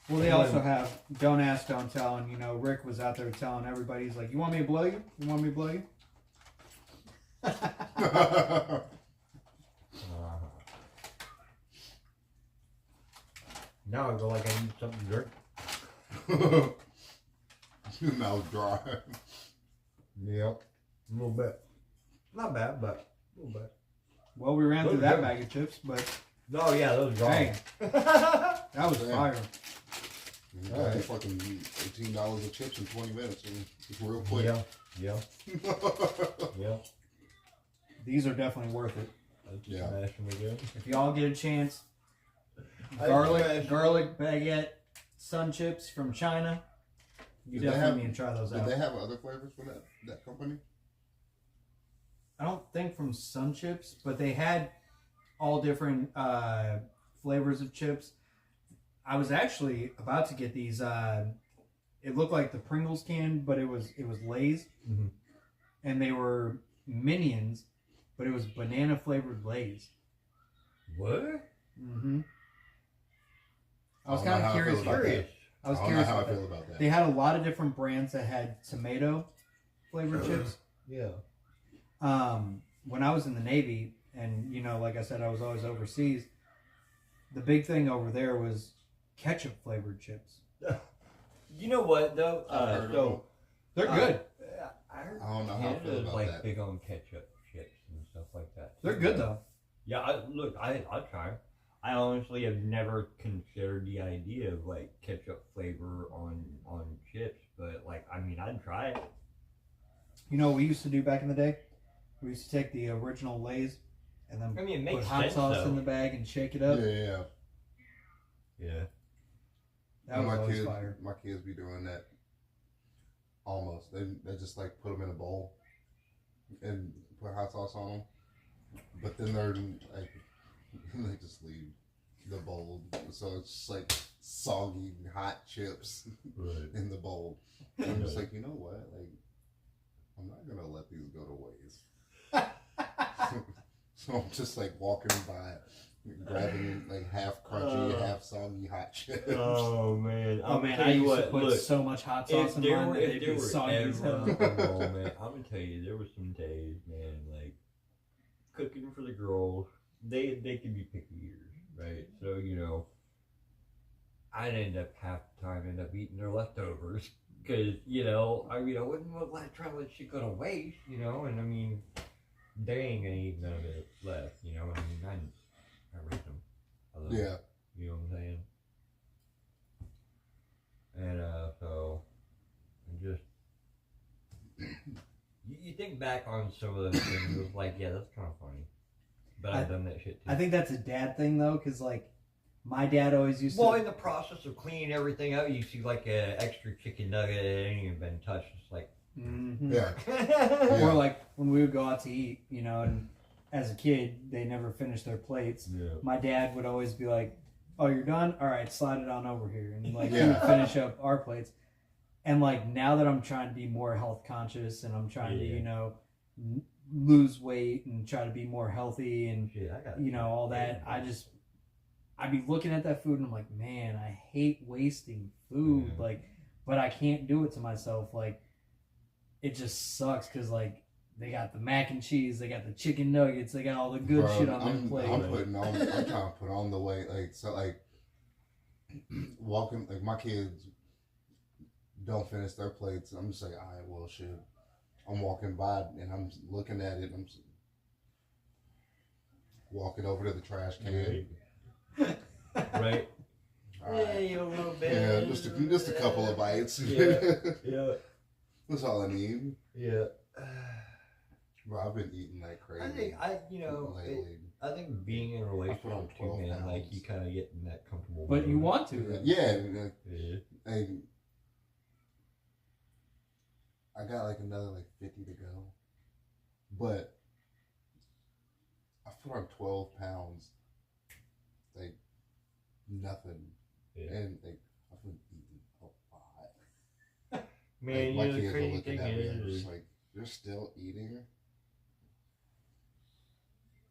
Well, they also have don't ask, don't tell. And, you know, Rick was out there telling everybody, he's like, you want me to blow you? You want me to blow you? Now I feel like I need something to drink. Your mouth dry. Yep. A little bit. Not bad, but a little bit. Well, we ran Those through that good. bag of chips, but No, yeah, those are dang, wrong. that was Damn. fire. You All right. fucking $18 of chips in 20 minutes. And it's real quick. Yeah. Yeah. These are definitely worth it. Yeah. Smashing again. If y'all get a chance, I garlic smashed- baguette sun chips from China. You Did they definitely have- need to try those Did out. they have other flavors for that company? I don't think from Sun Chips, but they had all different flavors of chips. I was actually about to get these. It looked like the Pringles can, but it was Lay's, Mhm. and they were Minions, but it was banana flavored Lay's. What? Mm-hmm. I was I don't kind know of how I feel curious. about that. Curious. I was I don't know curious how I about feel that. about that. They had a lot of different brands that had tomato flavored chips. Yeah. When I was in the Navy, and you know, like I said, I was always overseas. The big thing over there was ketchup flavored chips. You know what though? I've heard of So They're good. I heard I don't know how I feel Canada's about like that. big on ketchup chips and stuff like that. They're good though. Yeah, I'll try. I honestly have never considered the idea of like ketchup flavor on chips, but like I mean I'd try it. You know what we used to do back in the day? We used to take the original Lay's and then I mean it put makes hot sense sauce though. in the bag and shake it up. Yeah. Yeah. That was always fire. My kids be doing that. Almost. They just like put them in a bowl and put hot sauce on them. But then they're like, they just leave the bowl, so it's just like soggy hot chips Right. in the bowl. And I'm just like, you know what? Like, I'm not gonna let these go to waste. So I'm just like walking by, grabbing like half crunchy, half soggy hot chips. Oh man. Oh I'm man, gonna I tell you used to what, put look, so much hot sauce in mine that they'd be soggy as hell. oh man, I'm gonna tell you, there were some days, man, like cooking for the girls. They can be picky eaters, right? So you know, I'd end up half the time eating their leftovers because you know, I wouldn't want to try to let shit go to waste, you know, and I mean, they ain't gonna eat none of it left, you know. I mean, I raised them. I love them. Yeah. You know what I'm saying? And so, just you think back on some of those things, it was like, yeah, that's kind of funny. But I've done that shit too. I think that's a dad thing though, because like my dad always used Well, to. in the process of cleaning everything up, you see like an extra chicken nugget that ain't even been touched. It's like, Mhm. Yeah. Or like when we would go out to eat, you know, and as a kid they never finished their plates. yeah. My dad would always be like, "Oh, you're done? All right, slide it on over here," and like he Yeah. would finish up our plates. And like now that I'm trying to be more health conscious and I'm trying to, you know, lose weight and try to be more healthy and you know all that, I'd be looking at that food and I'm like, man, I hate wasting food. Like, but I can't do it to myself. Like, it just sucks because like they got the mac and cheese, they got the chicken nuggets, they got all the good shit on their plate. I'm trying to put on the weight. Like, so like walking, like my kids don't finish their plates. I'm just like, all right, well, shit. I'm walking by and I'm looking at it. I'm walking over to the trash can. Right. Right. Yeah, a little bit. Yeah, just a couple of bites. Yeah. That's all I need. Yeah. Bro, I've been eating like crazy. I think being in a relationship too, man, like you kind of get in that comfortable. But you want to. Yeah. And I got like another like 50 to go. But I put on 12 pounds. Like nothing. Yeah. And like I've been eating a lot. Man, like, you know, the crazy thing is just like, you're still eating?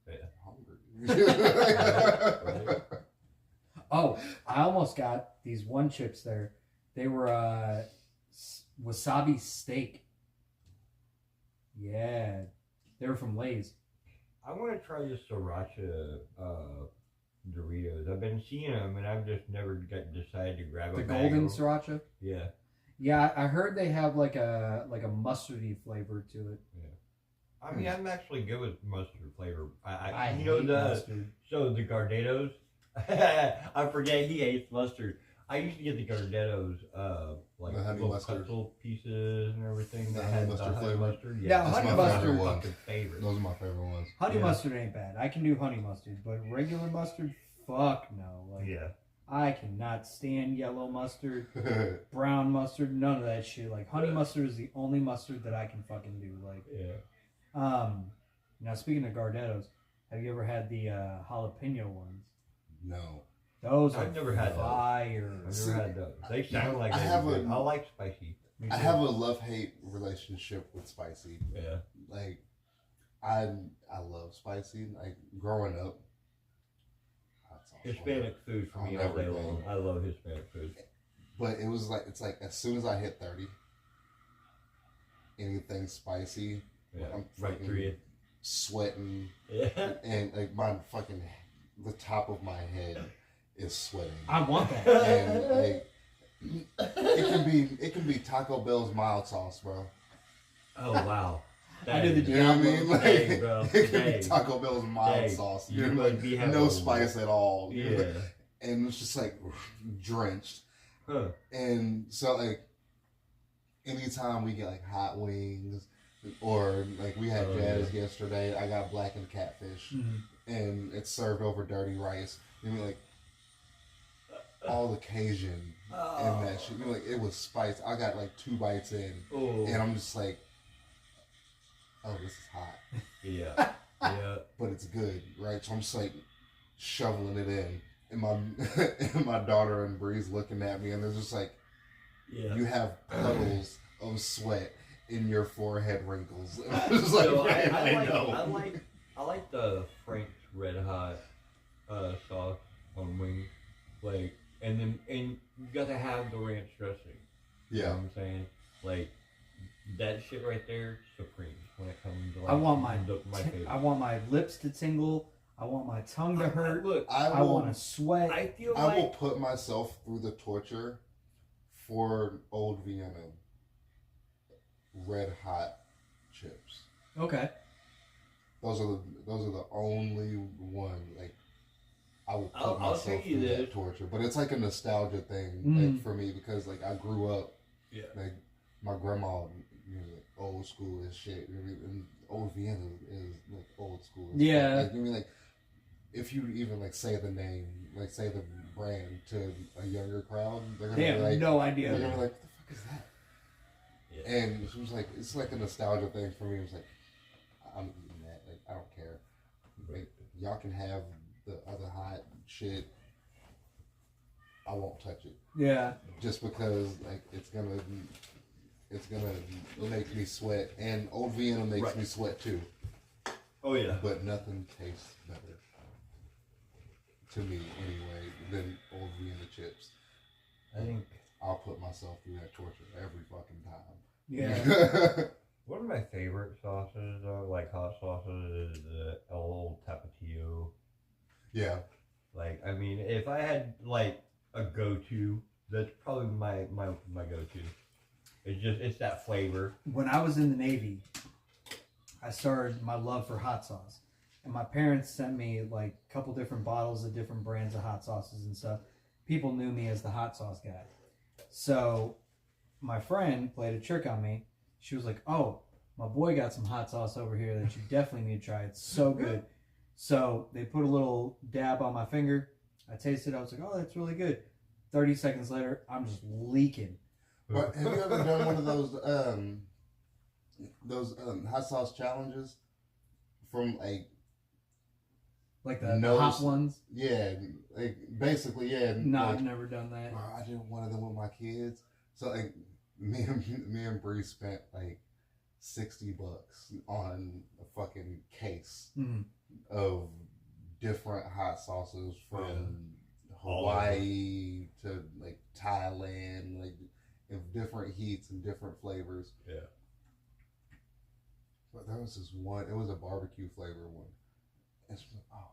Yeah. Hungry. Oh, I almost got these one chips there. They were wasabi steak. Yeah. They were from Lay's. I want to try this sriracha Doritos. I've been seeing them and I've just never decided to grab the a bag golden of them. sriracha? Yeah. Yeah, I heard they have like a mustardy flavor to it. Yeah. I mean, I'm actually good with mustard flavor. I you know hate mustard. So the Gardettos, I forget he hates mustard. I used to get the Gardettos, like the honey little mustard pretzel pieces and everything. The that honey had mustard the honey flavor. mustard. Yeah, that's honey my mustard. favorite one. Fucking favorite. Those are my favorite ones. Honey mustard ain't bad. I can do honey mustard, but regular mustard, fuck no. Like, Yeah. I cannot stand yellow mustard, brown mustard, none of that shit. Like honey mustard is the only mustard that I can fucking do. Like, now speaking of Gardettos, have you ever had the jalapeno ones? No. Those I've are never had those. fire. I've never had those. They sound like I like spicy. I have a love-hate relationship with spicy. Yeah. Like, I love spicy. Like, growing up, Hispanic food for me all day long. I love Hispanic food. But it was like, it's like as soon as I hit 30, anything spicy, I'm right through you. Sweating. Yeah. And like the top of my head is sweating. I want that. And like, it can be Taco Bell's mild sauce, bro. Oh wow. I do the You know what I mean? Like, dang, bro. it can be Taco Bell's mild sauce. You're like, no spice at all. Yeah. And it's just like drenched. Huh. And so like, anytime we get like hot wings, or like we had jazz yesterday, I got blackened catfish, and it's served over dirty rice. You know, like all the Cajun and that shit. You know, like it was spiced. I got like 2 bites in, and I'm just like, oh, this is hot. Yeah. Yeah. But it's good, right? So I'm just like shoveling it in, and my daughter and Bree's looking at me, and they're just like, you have puddles of sweat in your forehead wrinkles. And I'm just like, so I know. I like the Frank's Red Hot sauce on wings, like, and you gotta have the ranch dressing. You know what I'm saying? Like, that shit right there, supreme when it comes to like, I want favorite. I want my lips to tingle. I want my tongue to hurt. Look, I want to sweat. I feel I will put myself through the torture for Old Vienna Red Hot chips. Okay. Those are the only one, like, I will put I'll myself through that torture. But it's like a nostalgia thing like, for me, because like I grew up, like my grandma, you know, like, old school as shit, and Old Vienna is like old school. As shit. Like, you mean, like, if you even like say the name, like say the brand to a younger crowd, they're gonna be like, no idea. They're gonna be like, what the fuck is that? Yeah. And it was like, it's like a nostalgia thing for me. It was like, I'm eating that. Like, I don't care. Like, y'all can have the other hot shit. I won't touch it. Yeah. Just because like it's gonna make me sweat, and Old Vienna makes me sweat too. Oh yeah. But nothing tastes better to me anyway than Old Vienna chips. I think I'll put myself through that torture every fucking time. Yeah. one of my favorite sauces, like hot sauces, is the El Tapatio. Yeah. Like, I mean, if I had like a go-to, that's probably my go-to. It's that flavor. When I was in the Navy, I started my love for hot sauce. And my parents sent me like a couple different bottles of different brands of hot sauces and stuff. People knew me as the hot sauce guy. So my friend played a trick on me. She was like, oh, my boy got some hot sauce over here that you definitely need to try. It's so good. So they put a little dab on my finger. I tasted it. I was like, oh, that's really good. 30 seconds later, I'm just leaking. But have you ever done one of those hot sauce challenges from like the hot ones? Yeah, like basically, yeah. No, like, I've never done that. Bro, I did one of them with my kids. So like me and Bree spent like $60 on a fucking case of different hot sauces from Hawaii to like Thailand, like in different heats and different flavors. Yeah. But there was this one, it was a barbecue flavor one. And she was like, oh,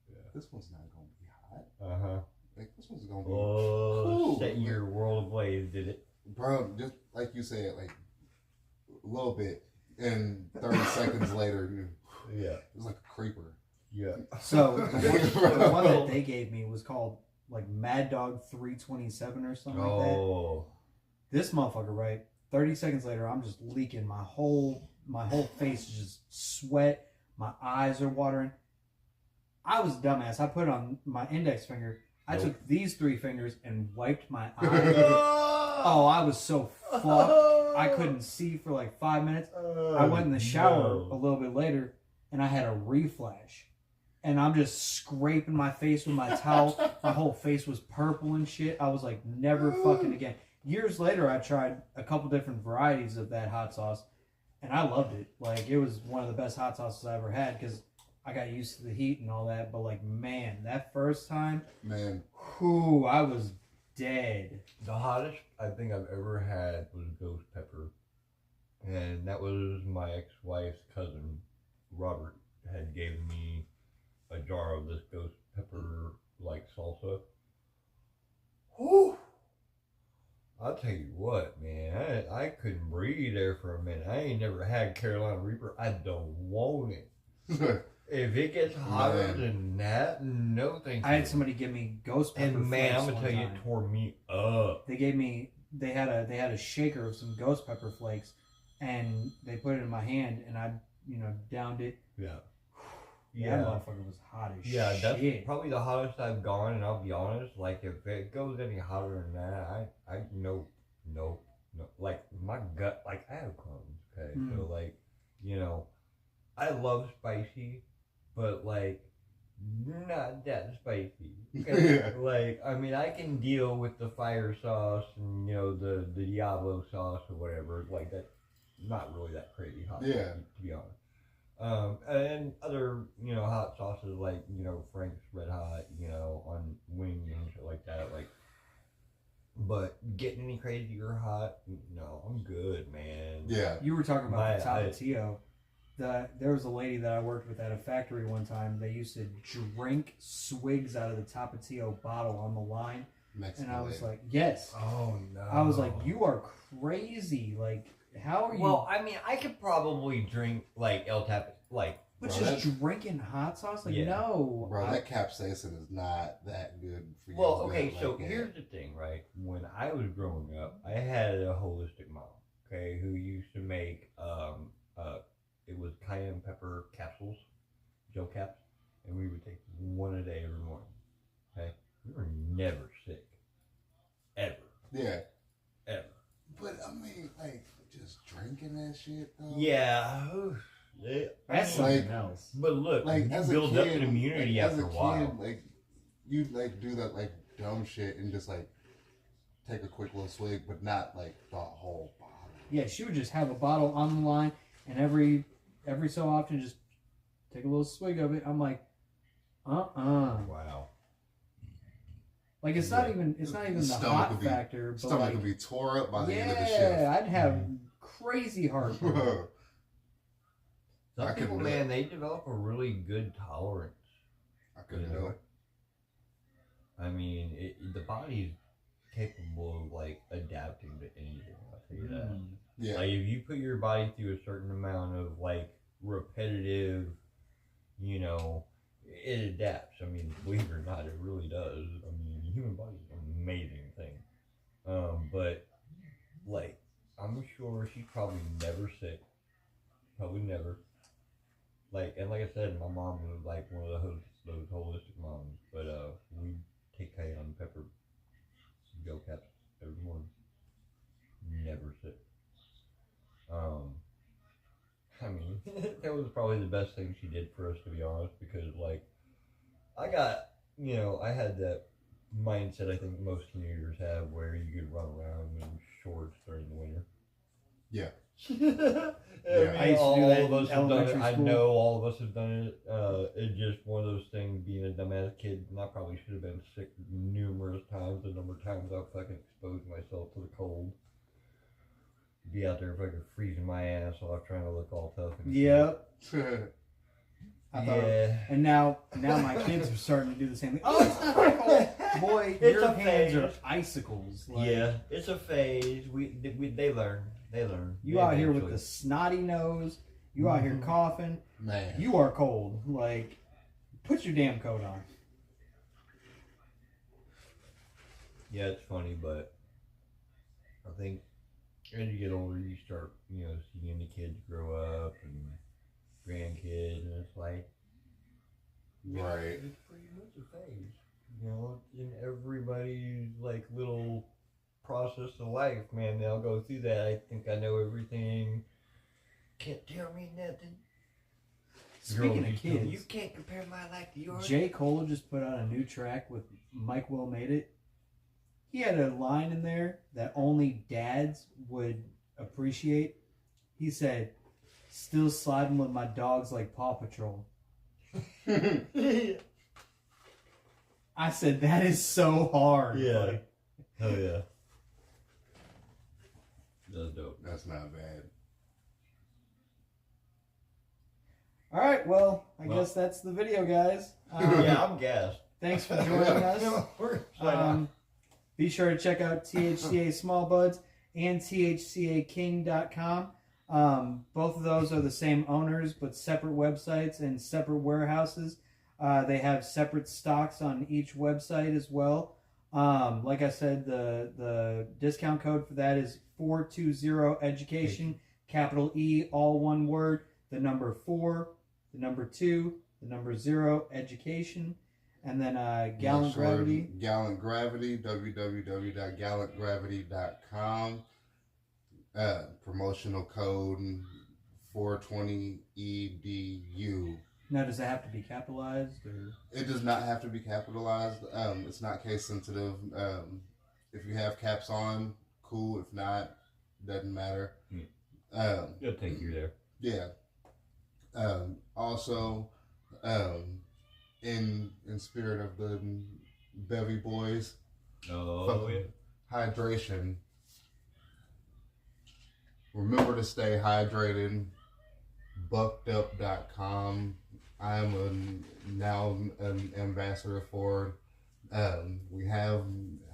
yeah, this one's not going to be hot. Like, this one's going to be cool. Set your world ablaze, did it? Bro, just like you said, like a little bit. And 30 seconds later, yeah, it was like a creeper. Yeah. So the one that they gave me was called like Mad Dog 327 or something like that. This motherfucker, right? 30 seconds later, I'm just leaking. My whole face is just sweat. My eyes are watering. I was a dumbass. I put it on my index finger. I took these 3 fingers and wiped my eyes. Oh, I was so fucked. I couldn't see for like 5 minutes. I went in the shower a little bit later, and I had a reflash. And I'm just scraping my face with my towel. My whole face was purple and shit. I was like, never fucking again. Years later, I tried a couple different varieties of that hot sauce, and I loved it. Like, it was one of the best hot sauces I ever had because I got used to the heat and all that. But, like, man, that first time, whew, I was dead. The hottest I think I've ever had was ghost pepper. And that was my ex-wife's cousin, Robert, had given me a jar of this ghost pepper, like, salsa. Whew! I'll tell you what, man, I couldn't breathe there for a minute. I ain't never had Carolina Reaper. I don't want it. If it gets hotter than that, no thank you. I had somebody give me ghost pepper. And man, I'm gonna tell you, it tore me up. They had a shaker of some ghost pepper flakes, and they put it in my hand, and I, downed it. Yeah. Yeah, that motherfucker was hot as shit. Yeah, that's probably the hottest I've gone, and I'll be honest, like, if it goes any hotter than that, I no. Like, my gut, like, I have Crohn's, okay? So, like, I love spicy, but, like, not that spicy. Okay? Like, I mean, I can deal with the fire sauce and, the Diablo sauce or whatever. Like, that's not really that crazy hot, to be honest. And other, hot sauces like, Frank's Red Hot, on wings and shit like that, like, but getting any crazier hot, no, I'm good, man. Yeah. You were talking about the Tapatio. There was a lady that I worked with at a factory one time. They used to drink swigs out of the Tapatio bottle on the line. And I was like, yes. Oh, no. I was like, you are crazy. Like, how are you? Well, I mean, I could probably drink, like, El Tap, like... But just drinking hot sauce? Like, no. Bro, that capsaicin is not that good for you. Well, okay, so here's the thing, right? When I was growing up, I had a holistic mom, okay, who used to make, it was cayenne pepper capsules, gel caps, and we would take one a day every morning, okay? We were never sick. Ever. Yeah. Ever. But, I mean, like, just drinking that shit, though? Yeah. That's something else. But look, like, you build up an immunity after a while. Like, you like do that, like dumb shit and just like take a quick little swig, but not like the whole bottle. Yeah, she would just have a bottle on the line, and every so often just take a little swig of it. I'm like, Wow. Like it's not even the hot factor. But stomach like, could be tore up by the end of the shift. Yeah, I'd have crazy heartburn. Some people, man, they develop a really good tolerance. I couldn't do it. I mean, the body's capable of like adapting to anything. I'll tell you that. Yeah. Like if you put your body through a certain amount of like repetitive, you know, it adapts. I mean, believe it or not, it really does. I mean, the human body is an amazing thing. But like, I'm sure she's probably never sick. Probably never. Like, and like I said, my mom was like one of those holistic moms. But we take cayenne pepper gel caps every morning. Never sick. I mean, that was probably the best thing she did for us, to be honest, because like, I got, you know, I had that mindset I think most teenagers have where you could run around in shorts during the winter. Yeah. I used to do that in elementary I school. know all of us have done it. It's just one of those things, being a dumbass kid, and I probably should have been sick numerous times. The number of times I fucking exposed myself to the cold. Be out there fucking freezing my ass off trying to look all tough. And Yep. Yeah. And now my kids are starting to do the same thing. Oh, it's not that cold. Boy, It's your a hands are phase. icicles. Like, Yeah, it's a phase. They learn. They learn. You out here with the snotty nose. You out here coughing. Man. You are cold. Like, put your damn coat on. Yeah, it's funny, but I think as you get older, you start, you know, seeing the kids grow up and grandkids, and it's like, Right. it's pretty much a phase. You know, in everybody's like little process of life, man, they'll go through that. I think I know everything. Can't tell me nothing. Speaking Girl, of kids, you can't compare my life to yours. J. Cole just put out a new track with Mike Will Made It. He had a line in there that only dads would appreciate. He said, "Still sliding with my dogs like Paw Patrol." I said, that is so hard. Yeah. Like, Oh yeah. That's dope. That's not bad. all right, well, I guess that's the video, guys. Yeah, I'm gassed. Thanks for joining us. Be sure to check out THCA Small Buds and THCAKing.com. Both of those are the same owners, but separate websites and separate warehouses. They have separate stocks on each website as well. Like I said, the discount code for that is 420education, capital E, all one word, the number 4, the number 2, the number 0, education. And then Gallant Gravity. Gallant Gravity, www.gallantgravity.com. Promotional code 420EDU. Now, does it have to be capitalized? Or? It does not have to be capitalized. It's not case sensitive. If you have caps on, cool. If not, doesn't matter. It'll take you there. Yeah. Also, in spirit of the Bevy Boys, Oh yeah. hydration. Remember to stay hydrated. Buckedup.com. I am now an ambassador for. We have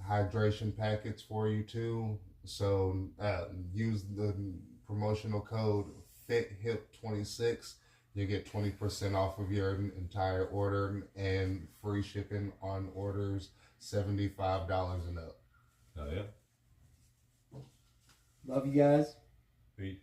hydration packets for you too. So use the promotional code FITHIP26. You get 20% off of your entire order and free shipping on orders $75 and up. Oh yeah. Love you guys. Peace.